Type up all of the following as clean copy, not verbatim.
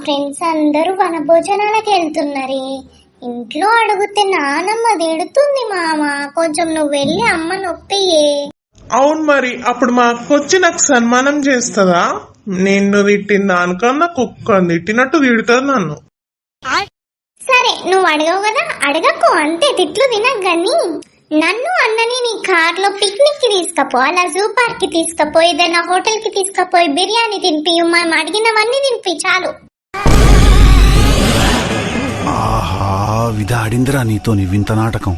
Friends అందరూ వనభోజనాలకు వెళ్తున్నారే. ఇంట్లో అడిగితే నానమ్మ తిడుతుంది. మామ కొంచెం నువ్వు వెళ్ళి అమ్మని ఒప్పియే. అవును మరి, అప్పుడు మా అక్క వచ్చి నాకు సన్మానం చేస్తుందా? నిన్ను తిట్టిన దానికన్నా కుక్కని తిట్టినట్టు తిడుతుంది నన్ను. సరే నువ్వు అడగవు కదా, అడగకు అంతే. తిట్లు తినకు గాని నన్ను అన్నని నీ కార్ లో పిక్నిక్ కి తీసుకపో, అలా జూ పార్క్ కి తీసుకపో, ఏదైనా హోటల్ కి తీసుకపోయి బిర్యానీ తినిపి, మనం అడిగినవన్నీ తినిపి చాలు. ఆహా, విధాడిందిరా నీతో నీ వింత నాటకం.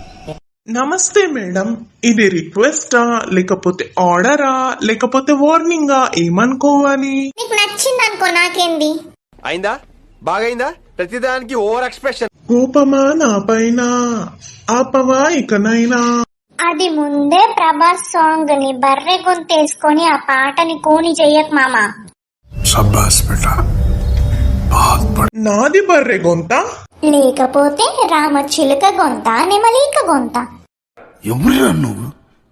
నమస్తే మేడం, ఇది రిక్వెస్టా లేకపోతే ఆర్డరా లేకపోతే వార్నింగా? ఏమనుకోవాలి? నీకు నచ్చింది అనుకో, నాకేంది. అయిందా? బాగైందా? ప్రతిదానికి ఓవర్ ఎక్స్ప్రెషన్. కోపమా నా పైన? ఆపవా ఇకనైనా? అది ముందే ప్రభాస్ సాంగ్ ని బర్రె గొంతేసుకొని ఆ పాటని కూని చెయ్యకు మామ. సబ్బాస్ బేటా, నాది బర్రె గొంత లేకపోతే రామచిలుక గొంత, నెమలిక గొంత. ఎవరురా నువ్వు?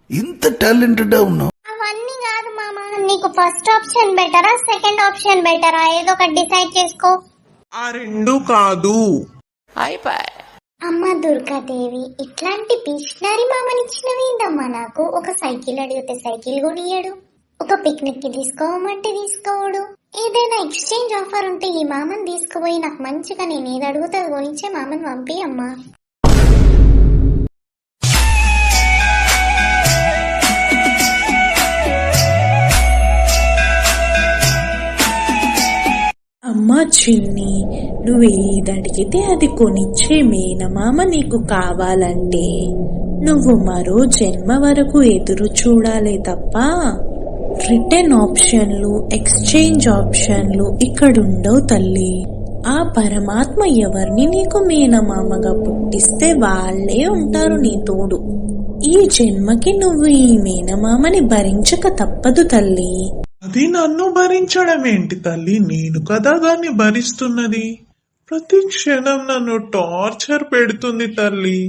ఇంత టాలెంటెడ్ ఉన్నావు. అవన్నీ కాదు మామ, నీకు ఫస్ట్ ఆప్షన్ బెటరా సెకండ్ ఆప్షన్ బెటరా? ఏదో ఒకటి డిసైడ్ చేసుకో. ఆ రెండు కాదు. అమ్మ దుర్గాదేవి, ఇట్లాంటి పిషనరీ మామనిచ్చినవేందమ్మా నాకు. ఒక సైకిల్ అడిగితే సైకిల్ కొనియడు, ఒక పిక్నిక్ కి తీసుకోవమంటే తీసుకోవడు. ఏదైనా ఎక్స్చేంజ్ ఆఫర్ ఉంటే ఈ మామని తీసుకుపోయి నాకు మంచిగా నేను ఏది అడుగుతా కొనిచ్చే మామని పంపి అమ్మా. అమ్మా చిన్ని, నువ్వేదడిగితే అది కొనిచ్చే మేనమామ నీకు కావాలంటే నువ్వు మరో జన్మ వరకు ఎదురు చూడాలే తప్ప రిటర్న్ ఆప్షన్లు, ఎక్స్చేంజ్ ఆప్షన్లు ఇక్కడుండవు తల్లి. ఆ పరమాత్మ ఎవరిని నీకు మేనమామగా పుట్టిస్తే వాళ్ళే ఉంటారు నీ తోడు. ఈ జన్మకి నువ్వు ఈ మేనమామని భరించక తప్పదు తల్లి. అది నన్ను భరించడం ఏంటి తల్లి? నేను కదా దాన్ని భరిస్తున్నది. ప్రతి క్షణం నన్ను టార్చర్ పెడుతుంది తల్లి.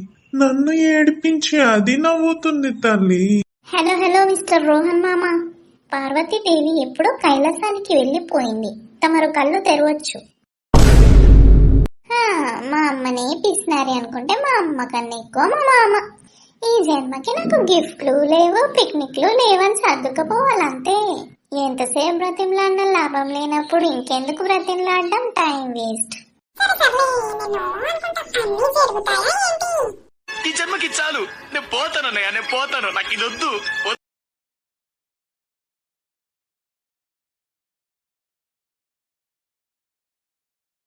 నన్ను ఏడిపించి అది నవ్వుతుంది తల్లి. హలో హలో మిస్టర్ రోహన్ మామ, పార్వతీదేవి ఎప్పుడో కైలాసానికి వెళ్లిపోయింది. తమరు కళ్ళు తెరవచ్చు. మా అమ్మనే పిసినారి అనుకుంటే మా అమ్మ కన్నా ఎక్కువ మా మామ. ఈ జన్మకి నాకు గిఫ్ట్లు లేవు, పిక్నిక్లు లేవని సర్దుకుపోవాలంతే. ఎంతసేపు బ్రతిమలాడినా లాభం లేనప్పుడు ఇంకెందుకు బ్రతిమలాడడం? Time waste. ఈ జన్మకి చాలు, నేను పోతాను, నాకు ఇది వద్దు.